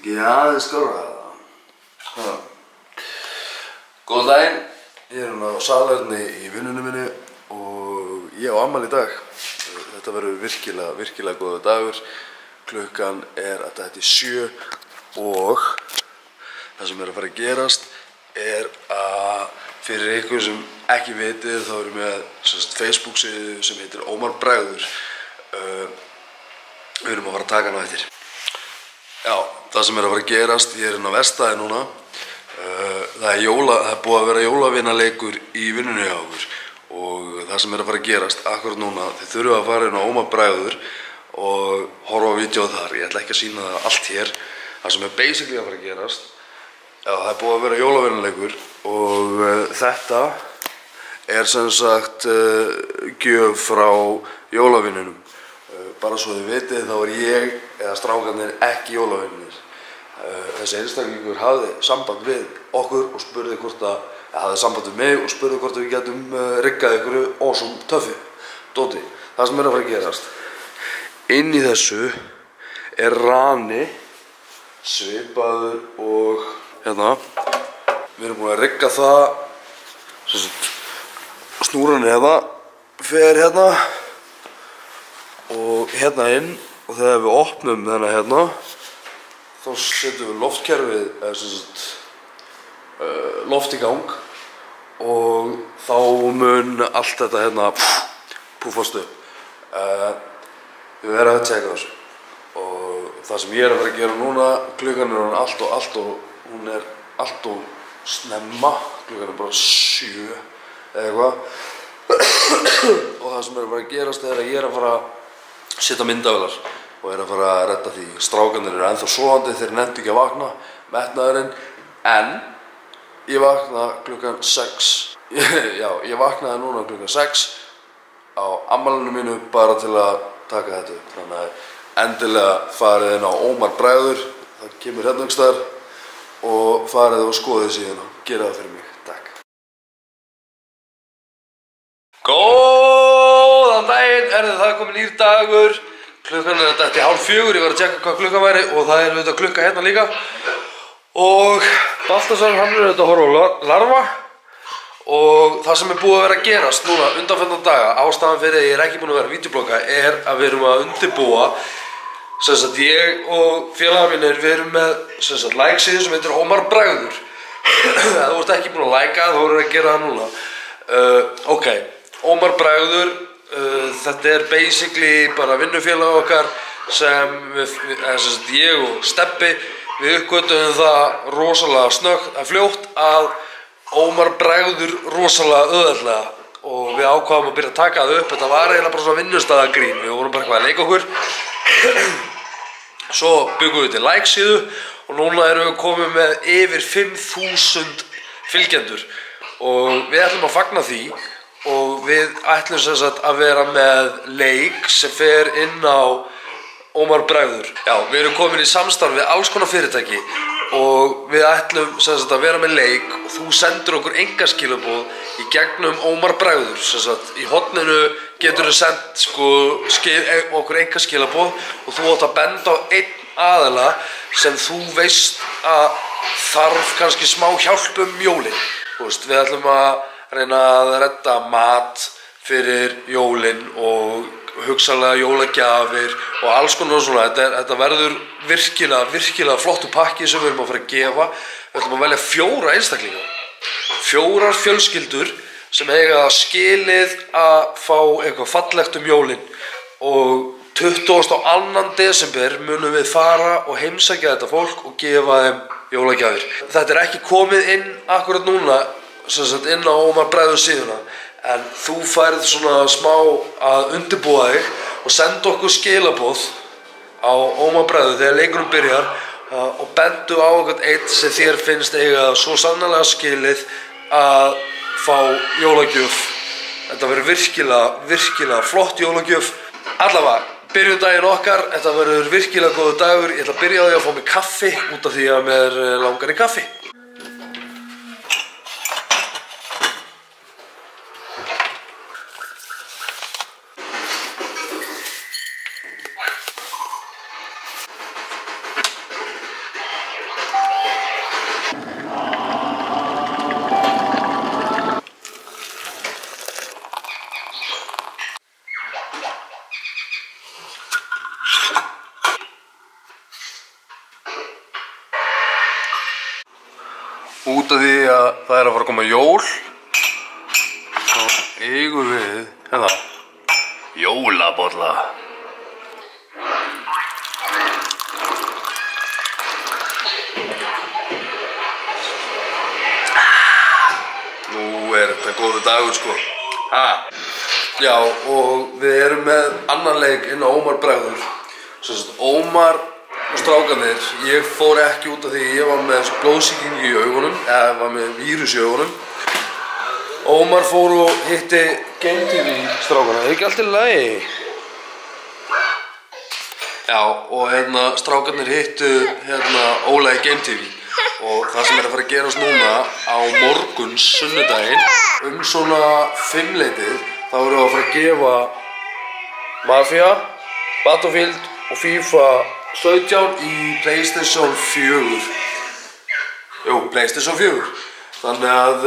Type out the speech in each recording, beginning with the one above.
Ekki aðeins skárra það. Góðan daginn, ég er á salerni í vinnunni minni og ég á afmæli í dag. Þetta verður virkilega góður dagur. Klukkan er að þetta 7 og það sem er að fara að gerast er að fyrir ykkur sem ekki vitið þá erum við með Facebook síðu sem heitir Ómar Bræður. Við erum að fara að taka hana eftir. Já, það sem er að fara að gerast, ég er inn á verkstæði núna. Það er búið að vera jólavinnaleikur í vinnunni hjá okkur og það sem er að fara að gerast akkurat núna, þið þurfum að fara inn á Ómar Bræður og horfa á vídeóð þar. Ég ætla ekki að sýna það allt hér. Það sem er basically að fara að gerast, já, það er búið að vera jólavinnaleikur og þetta er sem sagt gjöf frá jólavinnunum. Bara svo þið vitið þá er ég eða strákarnir ekki jólavinnir. Þessi einstaklingur hafði samband við okkur og spurði hvort að hafði samband við mig og spurði hvort að við getum riggað ykkur awesome töffi dóti. Það sem er að fara að gerast, inn í þessu er rani svipaður og hérna. Við erum búin að rigga það, snúran hérna fer hérna og hérna inn og þegar við opnum þennan hérna þá setjum við loftkerfið loft í gang og þá mun allt þetta hérna púfast upp. Við verðum að tjekka þessu og það sem ég er að fara að gera núna, klukkan er hún er allt og snemma, klukkan er bara 7 eða eitthvað og það sem er að fara að gerast er að ég er að fara að setja myndavélar og er að fara að redda því. Strákarnir eru ennþá sofandi, þeir nenntu ekki að vakna, metnaðurinn, en ég vakna klukkan 6. Já, ég vaknaði núna klukkan 6 á afmælinu mínu bara til að taka þetta upp. Þannig að endilega farið inn á Ómar Bræður, það kemur hérna einhvers staðar, og farið og skoðið síðan og gera það fyrir mig. Takk. Góðan daginn, það komin nýr dagur. Klukkan er þetta 3:30, ég var að tjekka hvað klukkan væri og það er auðvitað klukka hérna líka. Og Baltasar, hann er auðvitað að horfa á larva og það sem er búið að vera að gerast núna undanfarna daga, ástæðan fyrir að ég er ekki búin að vera að vídeoblogga, er að við erum að undirbúa, ég og félagar mínir, við erum með like-síðu sem heitir Ómar Bræður. Ef þú ert ekki búin að like-a, þá erum við að gera það núna. Ok, Ómar Bræður. Þetta er basically bara vinnufélag okkar sem ég og Stebbi, við uppgötvuðum það rosalega snöggt fljótt að Ómar Bræður rosalega auðveldlega og við ákváðum að byrja að taka það upp. Þetta var eiginlega bara svona vinnustaðagrín, við vorum bara eitthvað að leika okkur. Svo byggum við til like-síðu og núna erum við komið með yfir 5.000 fylgjendur og við ætlum að fagna því. Og við ætlum sem sagt að vera með leik sem fer inn á Ómar Bræður. Já, við erum komin í samstarf við alls konar fyrirtæki og við ætlum sem sagt að vera með leik og þú sendur okkur engaskilaboð í gegnum Ómar Bræður. Sem sagt, í horninu getur þú sendt okkur engaskilaboð og þú átt að benda á einn aðila sem þú veist að þarf kannski smá hjálp jólin. Við ætlum að reyna að redda mat fyrir jólin og hugsanlega jólagjafir og alls konar svona. Þetta verður virkilega flottu pakki sem við erum að fara að gefa. Við ætlum að velja 4 einstaklinga, 4 fjölskyldur sem eiga skilið að fá eitthvað fallegt jólin og 22. desember munum við fara og heimsækja þetta fólk og gefa þeim jólagjafir. Þetta er ekki komið inn akkurat núna inn á Ómar Bræður síðuna, en þú færð svona smá að undirbúa þig og senda okkur skilaboð á Ómar Bræður þegar leikurinn byrjar og bendu á okkur einn sem þér finnst eiga svo sannarlega skilið að fá jólagjöf. Þetta verður virkilega flott jólagjöf. Allavega, byrjum daginn okkar, þetta verður virkilega góður dagur. Ég ætla að byrja á því að fá mig kaffi út af því að mér langar í kaffi. út af því að það er að fara að koma jól. Þá eigum við, hérna, jólabolla. Nú er þetta góður dagur, sko. Ha. Já, og við erum með annan leik inn á Ómar Bræður. Ómar og strákarnir, ég fór ekki út af því ég var með blóðsýkingu í augunum, eða var með vírus í augunum. Ómar fór og hitti Game TV strákarna, er ekki allt í lagi? Já, og strákarnir hittu Óla í Game TV. Og það sem er að fara að gerast núna á morgun sunnudaginn svona 5-leytið, þá erum við að fara að gefa Mafia, Battlefield og FIFA 17 í PlayStation 4. Jú, PlayStation 4. Þannig að,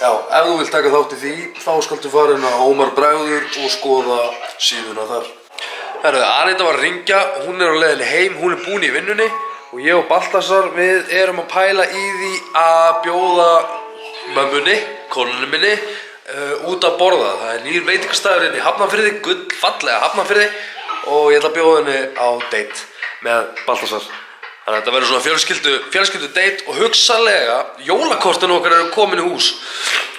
já, ef þú vilt taka þátt í því, þá skaltu fara inn á Ómar Bræður og skoða síðuna þar. Herru, Anita var að ringja, hún er á leiðinni heim, hún er búin í vinnunni. Og ég og Baltasar, við erum að pæla í því að bjóða mömmunni, konunni minni, út að borða. Það er nýr veitingastæður í Hafnarfirði, gullfallega Hafnarfirði, og ég ætla að bjóða henni á date með Baltasar. Þannig að þetta verður svona fjölskyldu date og hugsanlega jólakortin okkar eru komin í hús.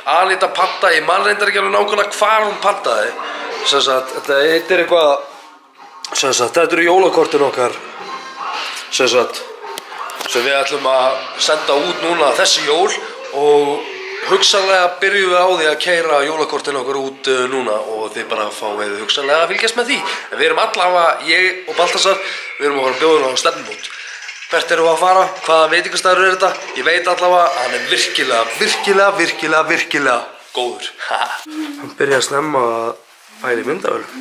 Anita pantaði, ég man reyndar ekki alveg nákvæmlega hvar hún pantaði. Þetta heitir eitthvað, þetta eru jólakortin okkar. Sem við ætlum að senda út núna þessi jól og hugsanlega byrjum við á því að keyra jólakortin okkur út núna og þið bara fáið hugsanlega að fylgjast með því. En við erum allavega, ég og Baltasar, við erum að fara að bjóða á stefnumót. Hvert erum við að fara? Hvaða veitingastæður er þetta? Ég veit allavega að hann er virkilega góður. Hann byrjaði að snemma að pæla í myndavélum.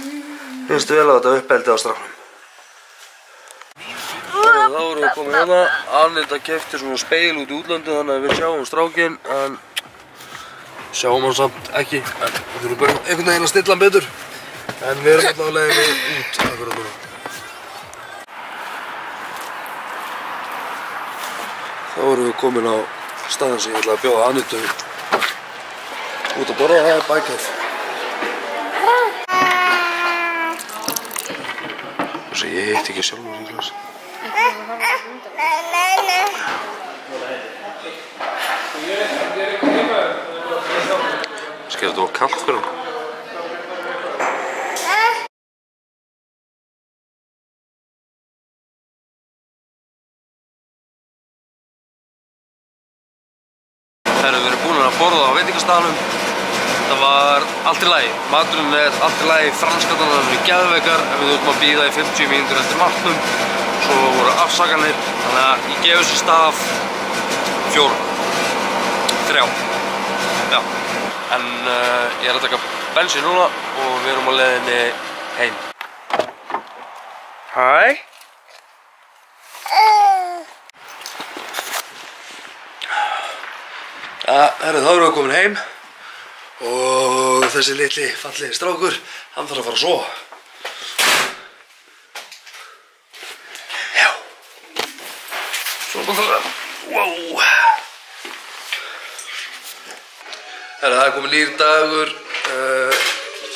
Finnstu vel að þetta uppeldi á stráknum? Þá erum við komin hérna, Anita keypti svona speil út í útlöndum þannig að við sjáum strákinn en sjáum hann samt ekki en við þurfum bara einhvern veginn að stilla hann betur en við erum alltaf á leiðinni út akkurat núna. Þá erum við komin á staðinn sem ég ætla að bjóða Anitu út að borða, það er bækæð. Þessi ég hitt ekki sjálfur í glas. Skilur þetta var kallt fyrir hann? Við erum búin að borða á veitingastaðnum. Það var allt í lagi. Maturinn er allt í lagi, franskatana eru geðveikar en við þurfum að bíða í 50 mínútur eftir matnum. Svo voru afsakanir, þannig að ég gef þessu staf 4. 3. Já. En ég er að taka bensin núna og við erum á leiðinni heim. Hæ? Þá erum við komin heim og þessi litli fallegi strákur, hann þarf að fara að sofa. Já. Svo bara það. Wow. Það er komin nýr dagur.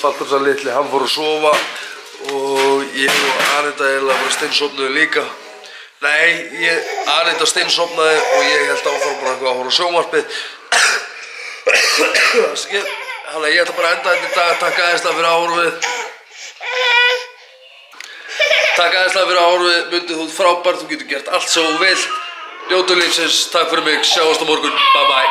Baltasar litli, hann fór að sofa og ég og Anita eiginlega bara steinsofnuðu líka. Nei, Anita steinsofnaði og ég held áfram bara eitthvað að horfa á sjónvarpið. Þannig að ég ætla bara að enda þetta í dag. Takk æðislega fyrir áhorfið. Takk æðislega fyrir áhorfið. Mundi, þú ert frábær, þú getur gert allt sem þú vilt. Njótu lífsins, takk fyrir mig, sjáumst á morgun, bye bye.